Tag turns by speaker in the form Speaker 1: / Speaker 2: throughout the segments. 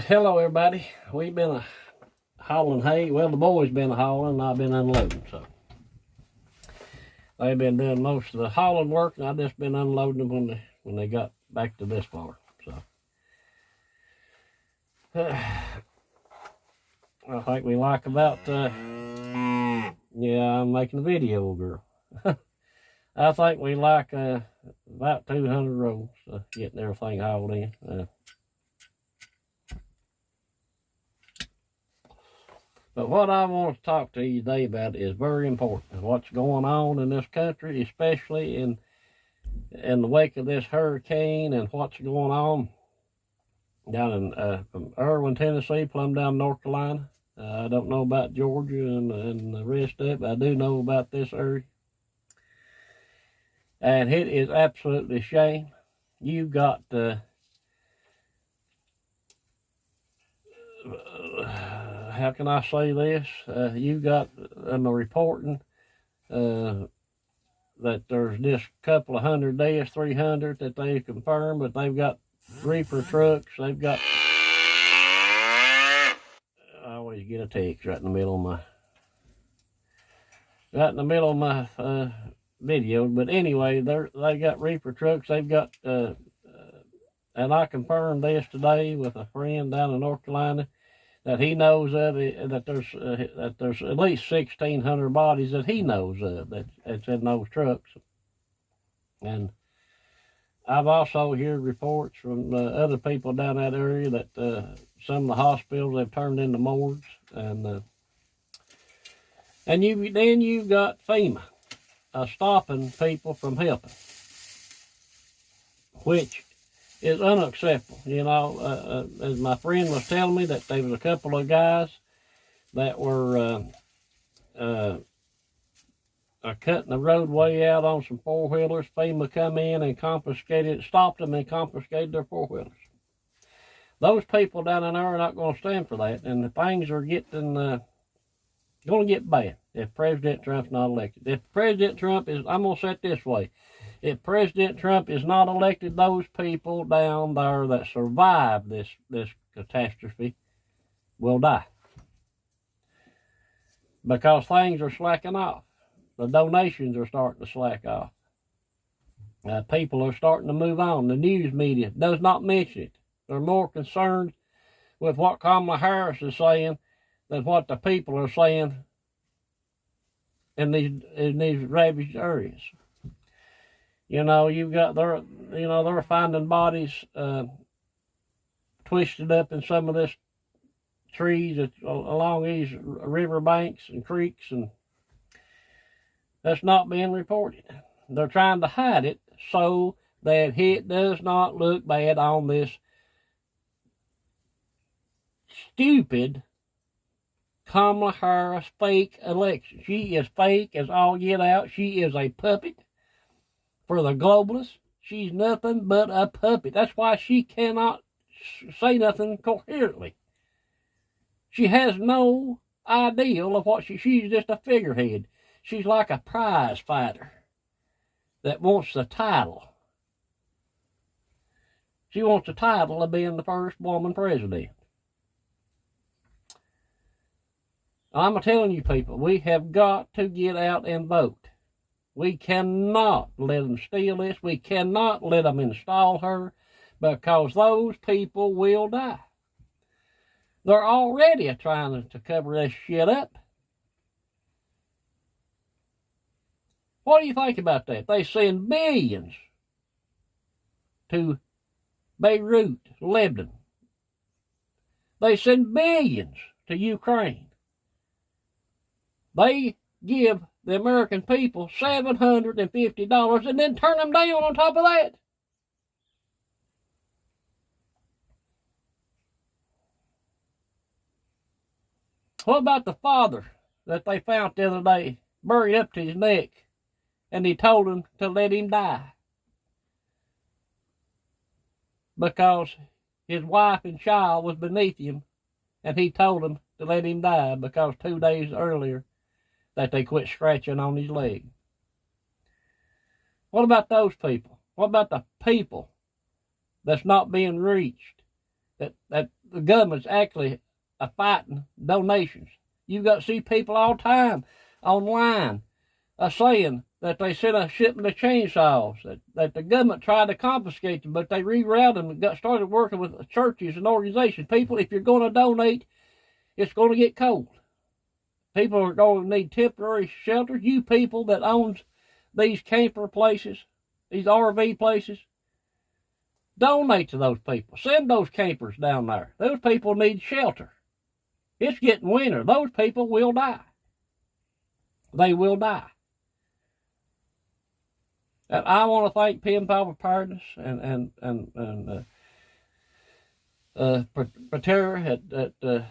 Speaker 1: Hello, everybody. We've been hauling hay. Well, the boys been hauling, and I've been unloading. So they've been doing most of the hauling work, and I've just been unloading them when they got back to this far. So I think we like about yeah, I'm making a video, girl. I think we like about 200 rolls getting everything hauled in. But what I want to talk to you today about is very important. What's going on in this country, especially in the wake of this hurricane, and what's going on down in from Erwin, Tennessee, plumb down North Carolina. I don't know about Georgia and the rest of it, but I do know about this area. And it is absolutely a shame. You've got how can I say this? You got them reporting that there's just a couple of hundred deaths, 300 that they confirmed, but they've got reefer trucks. They've got. I always get a text right in the middle of my video. But anyway, they got reefer trucks. They've got and I confirmed this today with a friend down in North Carolina, that he knows of it, that there's at least 1,600 bodies that he knows of that's in those trucks. And I've also heard reports from other people down that area that some of the hospitals have turned into morgues, and you've got FEMA stopping people from helping, which is unacceptable. You know, as my friend was telling me, that there was a couple of guys that were cutting the roadway out on some four-wheelers. FEMA come in and stopped them and confiscated their four-wheelers. Those people down in there are not going to stand for that, and the things are getting going to get bad if President Trump's not elected. If President Trump is, I'm going to say it this way, if President Trump is not elected, those people down there that survived this catastrophe will die, because things are slacking off. The donations are starting to slack off. People are starting to move on. The news media does not mention it. They're more concerned with what Kamala Harris is saying than what the people are saying in these ravaged areas. You know, they're finding bodies twisted up in some of this trees along these river banks and creeks, and that's not being reported. They're trying to hide it so that it does not look bad on this stupid Kamala Harris fake election. She is fake as all get out. She is a puppet for the globalists. She's nothing but a puppet. That's why she cannot say nothing coherently. She has no ideal of what she's just a figurehead. She's like a prize fighter that wants the title. She wants the title of being the first woman president. I'm telling you people, we have got to get out and vote. We cannot let them steal this. We cannot let them install her, because those people will die. They're already trying to cover this shit up. What do you think about that? They send billions to Beirut, Lebanon. They send billions to Ukraine. They give the American people $750 and then turn them down on top of that. What about the father that they found the other day, buried up to his neck, and he told him to let him die because his wife and child was beneath him, and he told him to let him die because 2 days earlier that they quit scratching on his leg? What about those people? What about the people that's not being reached, that the government's actually fighting donations. You've got to see people all the time online saying that they sent a shipment of chainsaws, that the government tried to confiscate them, but they rerouted them and got started working with churches and organizations. People, if you're going to donate, it's going to get cold. People are going to need temporary shelter. You people that owns these camper places, these RV places, donate to those people. Send those campers down there. Those people need shelter. It's getting winter. Those people will die. They will die. And I want to thank Pen Pal Preparedness and Patera at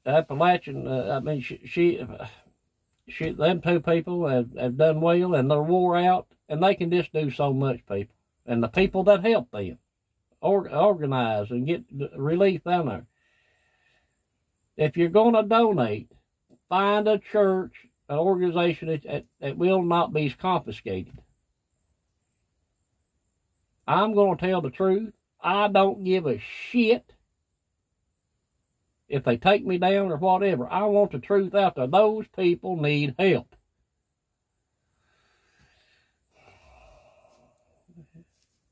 Speaker 1: Appalachian. I mean, she, them two people have done well, and they're wore out, and they can just do so much, people. And the people that help them organize and get relief down there. If you're going to donate, find a church, an organization that will not be confiscated. I'm going to tell the truth. I don't give a shit if they take me down or whatever. I want the truth out there. Those people need help.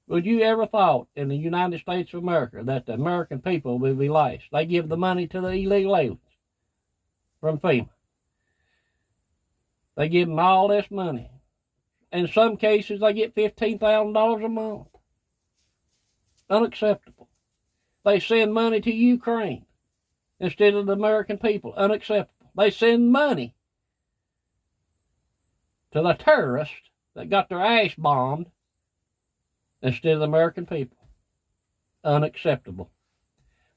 Speaker 1: Would you ever thought in the United States of America that the American people would be last? They give the money to the illegal aliens from FEMA. They give them all this money. In some cases, they get $15,000 a month. Unacceptable. They send money to Ukraine instead of the American people. Unacceptable. They send money to the terrorists that got their ass bombed instead of the American people. Unacceptable.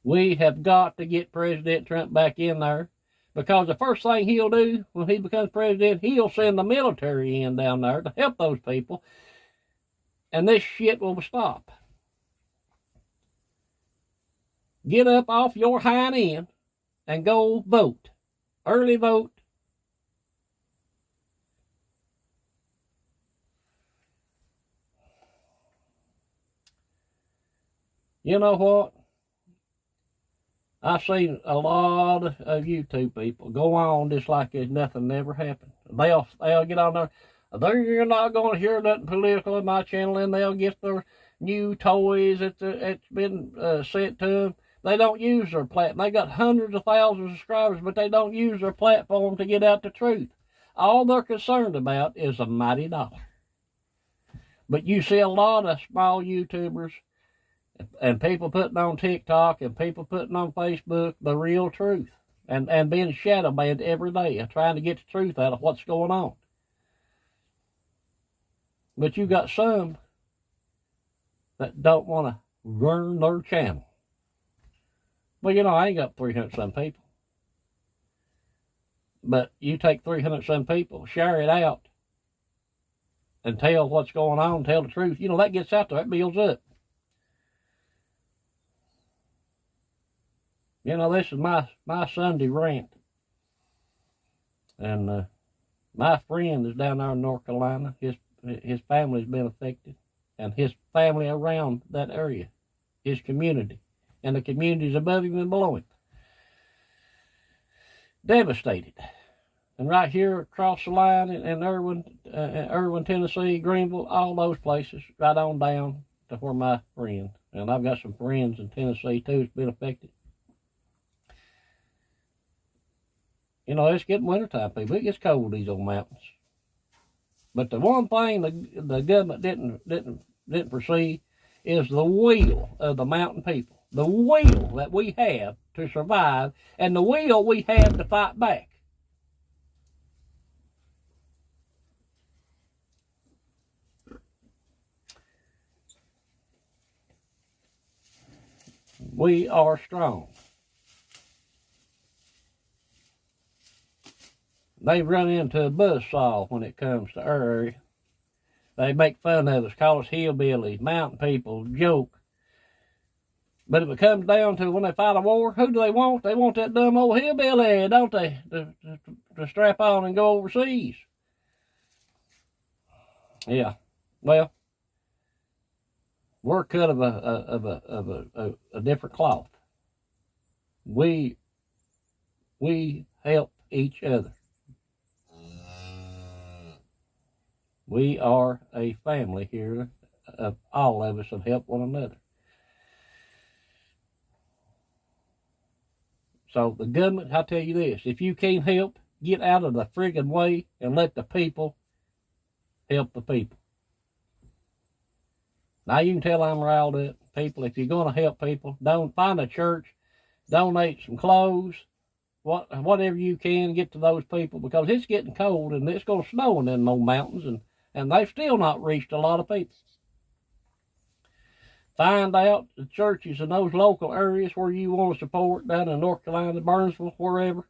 Speaker 1: We have got to get President Trump back in there, because the first thing he'll do when he becomes president, he'll send the military in down there to help those people, and this shit will stop. Get up off your hind end and go vote. Early vote. You know what? I've seen a lot of YouTube people go on just like there's nothing ever happened. They'll get on there. They're not going to hear nothing political in my channel, and they'll get their new toys that's been sent to them. They don't use their platform. They got hundreds of thousands of subscribers, but they don't use their platform to get out the truth. All they're concerned about is a mighty dollar. But you see a lot of small YouTubers and people putting on TikTok and people putting on Facebook the real truth, and being shadow banned every day, trying to get the truth out of what's going on. But you got some that don't want to run their channel. Well, you know, I ain't got 300 some people. But you take 300 some people, share it out, and tell what's going on, tell the truth. You know, that gets out there, that builds up. You know, this is my Sunday rant. And my friend is down there in North Carolina. His family's been affected. And his family around that area. His community. And the communities above him and below him. Devastated. And right here across the line in Irwin, Tennessee, Greenville, all those places, right on down to where my friend. And I've got some friends in Tennessee too that's been affected. You know, it's getting wintertime, people. It gets cold these old mountains. But the one thing the government didn't foresee is the will of the mountain people. The will that we have to survive, and the will we have to fight back. We are strong. They run into a buzzsaw when it comes to our area. They make fun of us, call us hillbillies, mountain people, joke. But if it comes down to when they fight a war, who do they want? They want that dumb old hillbilly, don't they? To strap on and go overseas. Yeah. Well, we're cut of a different cloth. We help each other. We are a family here. All of us have helped one another. So the government, I'll tell you this, if you can't help, get out of the friggin' way and let the people help the people. Now you can tell I'm riled up. People, if you're going to help people, don't find a church, donate some clothes, whatever you can, get to those people, because it's getting cold and it's going to snow in them old mountains, and they've still not reached a lot of people. Find out the churches in those local areas where you want to support, down in North Carolina, Burnsville, wherever.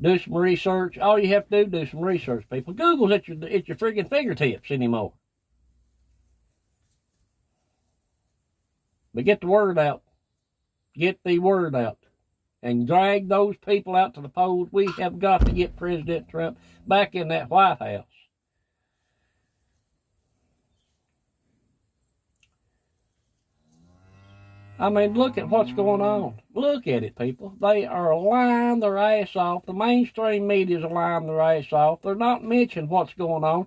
Speaker 1: Do some research. All you have to do some research, people. Google's at your friggin' fingertips anymore. But get the word out. Get the word out. And drag those people out to the polls. We have got to get President Trump back in that White House. I mean, look at what's going on. Look at it, people. They are lying their ass off. The mainstream media is lying their ass off. They're not mentioning what's going on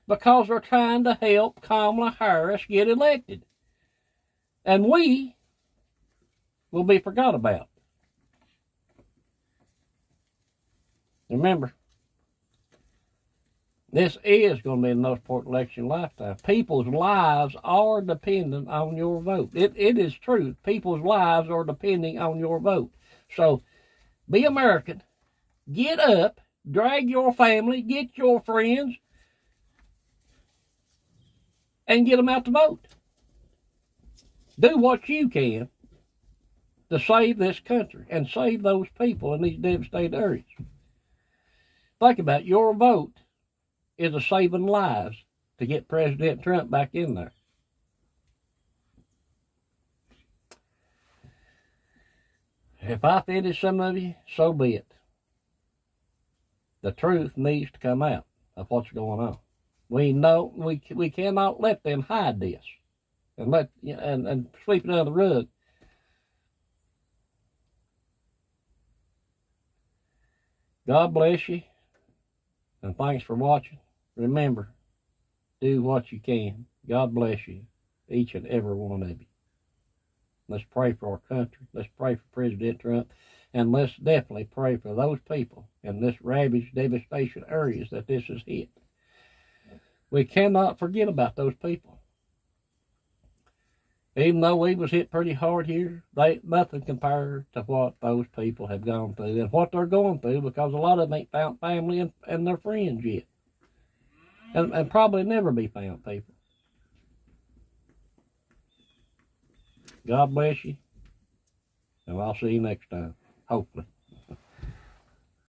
Speaker 1: because they're trying to help Kamala Harris get elected. And we will be forgot about. Remember, this is going to be the most important election lifetime. People's lives are dependent on your vote. It is true. People's lives are depending on your vote. So, be American. Get up. Drag your family. Get your friends. And get them out to vote. Do what you can to save this country and save those people in these devastated areas. Think about it. Your vote is a saving lives to get President Trump back in there. If I offended some of you, so be it. The truth needs to come out of what's going on. We know we cannot let them hide this and sweep it under the rug. God bless you, and thanks for watching. Remember, do what you can. God bless you, each and every one of you. Let's pray for our country. Let's pray for President Trump. And let's definitely pray for those people in this ravaged, devastation areas that this has hit. We cannot forget about those people. Even though we was hit pretty hard here, nothing compared to what those people have gone through and what they're going through, because a lot of them ain't found family and their friends yet. And probably never be found, people. God bless you, and I'll see you next time, hopefully.